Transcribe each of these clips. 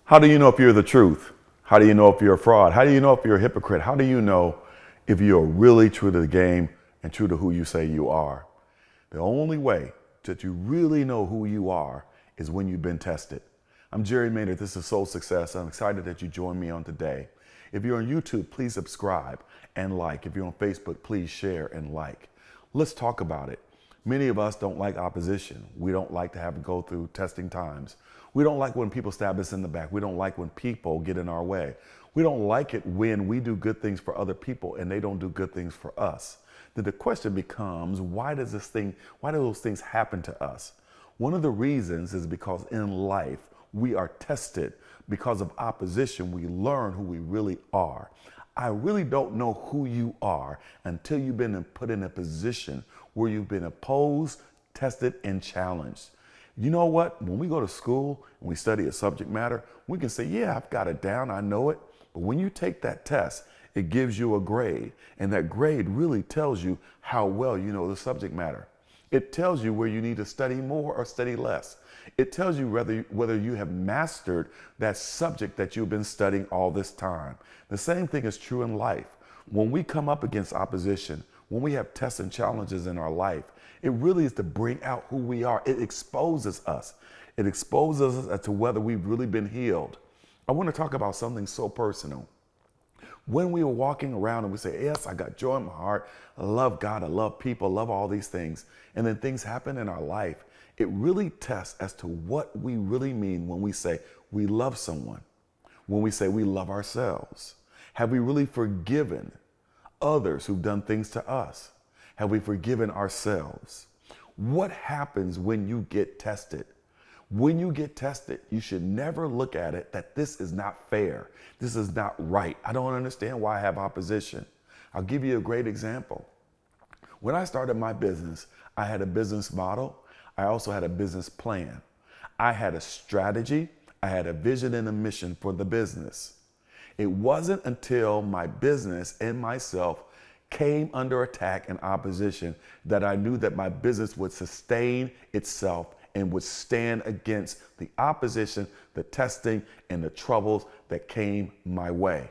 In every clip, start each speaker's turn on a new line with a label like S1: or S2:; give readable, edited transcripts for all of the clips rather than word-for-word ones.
S1: How do you know if you're the truth? How do you know if you're a fraud? How do you know if you're a hypocrite? How do you know if you're really true to the game and true to who you say you are? The only way that you really know who you are is when you've been tested. I'm Jerry Maynard. This is Soul Success. I'm excited that you joined me on today. If you're on YouTube, please subscribe and like. If you're on Facebook, please share and like. Let's talk about it. Many of us don't like opposition. We don't like to have to go through testing times. We don't like when people stab us in the back. We don't like when people get in our way. We don't like it when we do good things for other people and they don't do good things for us. Then the question becomes, why do those things happen to us? One of the reasons is because in life, we are tested. Because of opposition, we learn who we really are. I really don't know who you are until you've been put in a position where you've been opposed, tested, and challenged. You know what? When we go to school and we study a subject matter, we can say, yeah, I've got it down, I know it. But when you take that test, it gives you a grade. And that grade really tells you how well you know the subject matter. It tells you where you need to study more or study less. It tells you whether you have mastered that subject that you've been studying all this time. The same thing is true in life. When we come up against opposition, when we have tests and challenges in our life, it really is to bring out who we are. It exposes us. It exposes us as to whether we've really been healed. I want to talk about something so personal. When we are walking around and we say, yes, I got joy in my heart, I love God, I love people, I love all these things, and then things happen in our life, it really tests as to what we really mean when we say we love someone, when we say we love ourselves. Have we really forgiven others who've done things to us? Have we forgiven ourselves? What happens when you get tested? When you get tested, you should never look at it that this is not fair. This is not right. I don't understand why I have opposition. I'll give you a great example. When I started my business, I had a business model. I also had a business plan. I had a strategy. I had a vision and a mission for the business. It wasn't until my business and myself came under attack and opposition that I knew that my business would sustain itself and would stand against the opposition, the testing, and the troubles that came my way.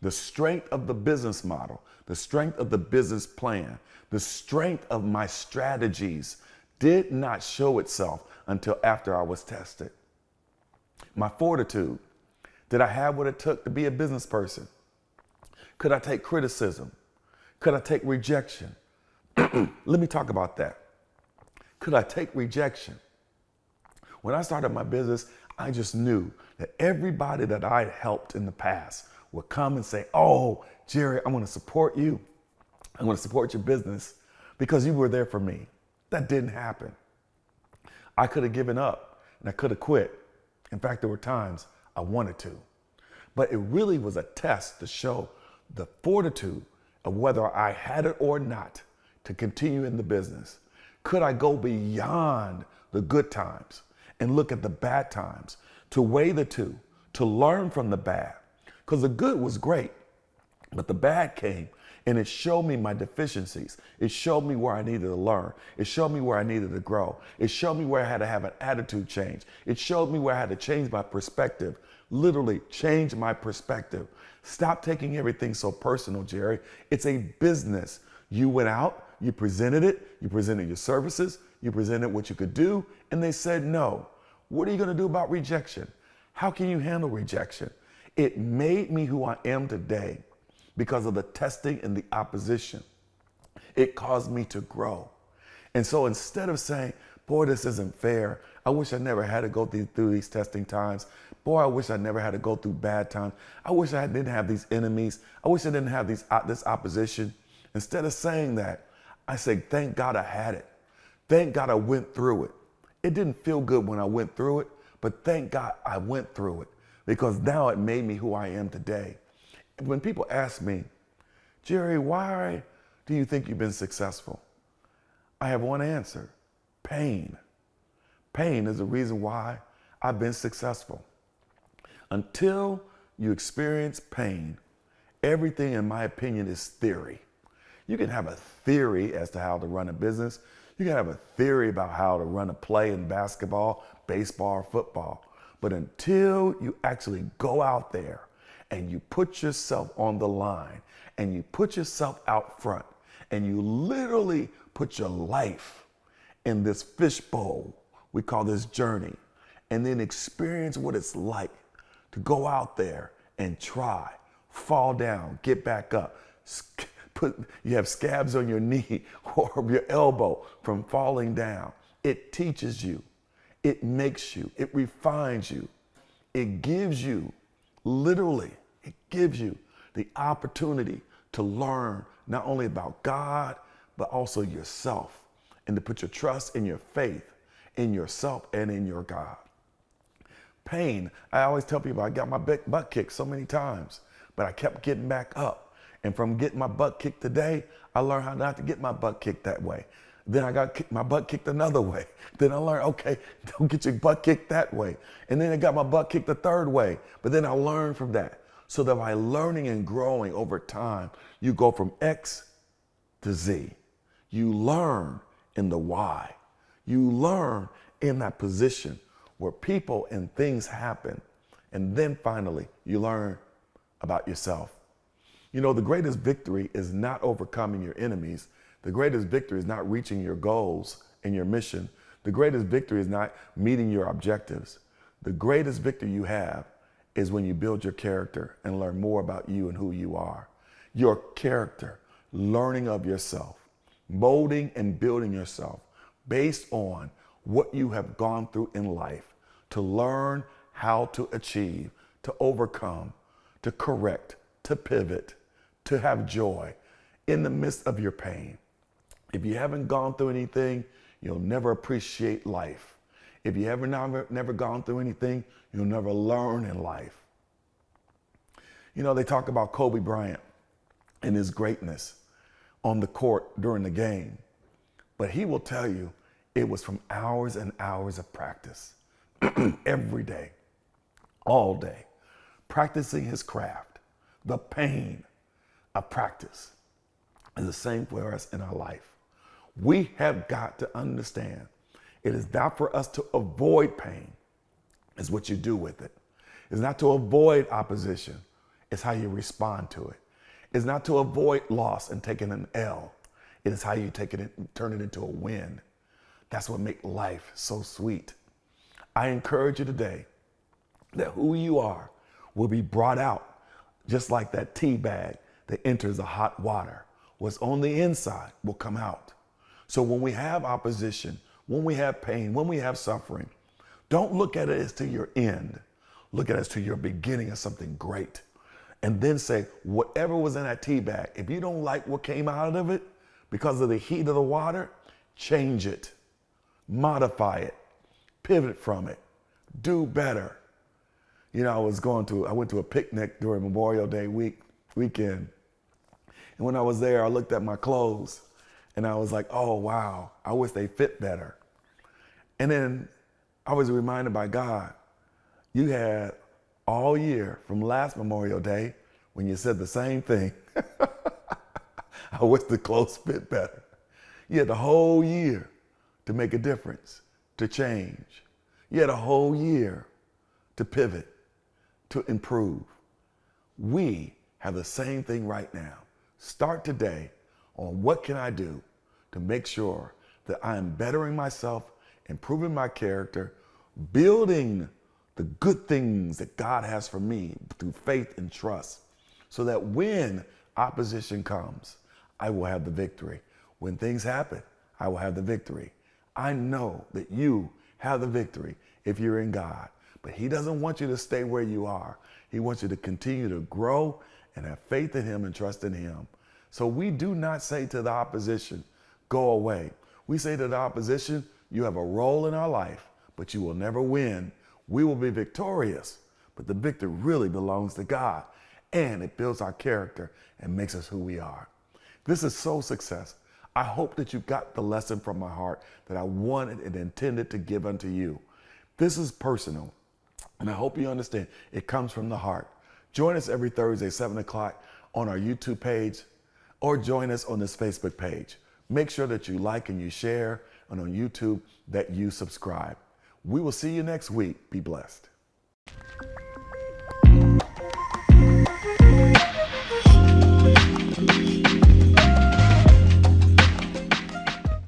S1: The strength of the business model, the strength of the business plan, the strength of my strategies did not show itself until after I was tested. My fortitude, did I have what it took to be a business person? Could I take criticism? Could I take rejection? Let me talk about that. Could I take rejection? When I started my business, I just knew that everybody that I helped in the past would come and say, oh, Jerry, I'm going to support you. I'm going to support your business because you were there for me. That didn't happen. I could have given up and I could have quit. In fact, there were times I wanted to. But it really was a test to show the fortitude of whether I had it or not to continue in the business. Could I go beyond the good times and look at the bad times, to weigh the two, to learn from the bad? Because the good was great, but the bad came and it showed me my deficiencies. It showed me where I needed to learn. It showed me where I needed to grow. It showed me where I had to have an attitude change. It showed me where I had to change my perspective. Literally change my perspective. Stop taking everything so personal, Jerry. It's a business. You went out, you presented it, you presented your services, you presented what you could do, and they said no. What are you going to do about rejection? How can you handle rejection? It made me who I am today because of the testing and the opposition. It caused me to grow. And so instead of saying, boy, this isn't fair, I wish I never had to go through these testing times. Boy, I wish I never had to go through bad times. I wish I didn't have these enemies. I wish I didn't have this opposition. Instead of saying that, I say, thank God I had it. Thank God I went through it. It didn't feel good when I went through it, but thank God I went through it because now it made me who I am today. When people ask me, Jerry, why do you think you've been successful? I have one answer: pain. Pain is the reason why I've been successful. Until you experience pain, everything, in my opinion, is theory. You can have a theory as to how to run a business. You can have a theory about how to run a play in basketball, baseball, or football. But until you actually go out there and you put yourself on the line and you put yourself out front and you literally put your life in this fishbowl, we call this journey, and then experience what it's like to go out there and try, fall down, get back up, you have scabs on your knee or your elbow from falling down. It teaches you, it makes you, it refines you, it gives you, literally, it gives you the opportunity to learn not only about God, but also yourself, and to put your trust in your faith, in yourself and in your God. Pain, I always tell people I got my butt kicked so many times, but I kept getting back up. And from getting my butt kicked today, I learned how not to get my butt kicked that way. Then I got my butt kicked another way. Then I learned, okay, don't get your butt kicked that way. And then I got my butt kicked the third way. But then I learned from that. So that by learning and growing over time, you go from X to Z. You learn in the why. You learn in that position where people and things happen. And then finally, you learn about yourself. You know, the greatest victory is not overcoming your enemies. The greatest victory is not reaching your goals and your mission. The greatest victory is not meeting your objectives. The greatest victory you have is when you build your character and learn more about you and who you are. Your character, learning of yourself, molding and building yourself based on what you have gone through in life to learn how to achieve, to overcome, to correct, to pivot, to have joy in the midst of your pain. If you haven't gone through anything, you'll never appreciate life. If you haven't never gone through anything, you'll never learn in life. You know, they talk about Kobe Bryant and his greatness on the court during the game, but he will tell you it was from hours and hours of practice every day, all day, practicing his craft. The pain of practice is the same for us in our life. We have got to understand it is not for us to avoid pain. It's what you do with it. It's not to avoid opposition. It's how you respond to it. It's not to avoid loss and taking an L. It is how you take it and turn it into a win. That's what makes life so sweet. I encourage you today that who you are will be brought out just like that tea bag that enters the hot water. What's on the inside will come out. So when we have opposition, when we have pain, when we have suffering, don't look at it as to your end. Look at it as to your beginning of something great. And then say, whatever was in that tea bag, if you don't like what came out of it because of the heat of the water, change it, modify it, pivot from it, do better. You know, I went to a picnic during Memorial Day weekend. And when I was there, I looked at my clothes and I was like, oh, wow, I wish they fit better. And then I was reminded by God, you had all year from last Memorial Day when you said the same thing. I wish the clothes fit better. You had the whole year to make a difference, to change. You had a whole year to pivot, to improve. We have the same thing right now. Start today on what can I do to make sure that I am bettering myself, improving my character, building the good things that God has for me through faith and trust, so that when opposition comes, I will have the victory. When things happen, I will have the victory. I know that you have the victory if you're in God, but He doesn't want you to stay where you are. He wants you to continue to grow and have faith in Him and trust in Him. So we do not say to the opposition, go away. We say to the opposition, you have a role in our life, but you will never win. We will be victorious, but the victory really belongs to God, and it builds our character and makes us who we are. This is so success. I hope that you got the lesson from my heart that I wanted and intended to give unto you. This is personal, and I hope you understand it comes from the heart. Join us every Thursday, 7 o'clock on our YouTube page, or join us on this Facebook page. Make sure that you like and you share, and on YouTube that you subscribe. We will see you next week. Be blessed.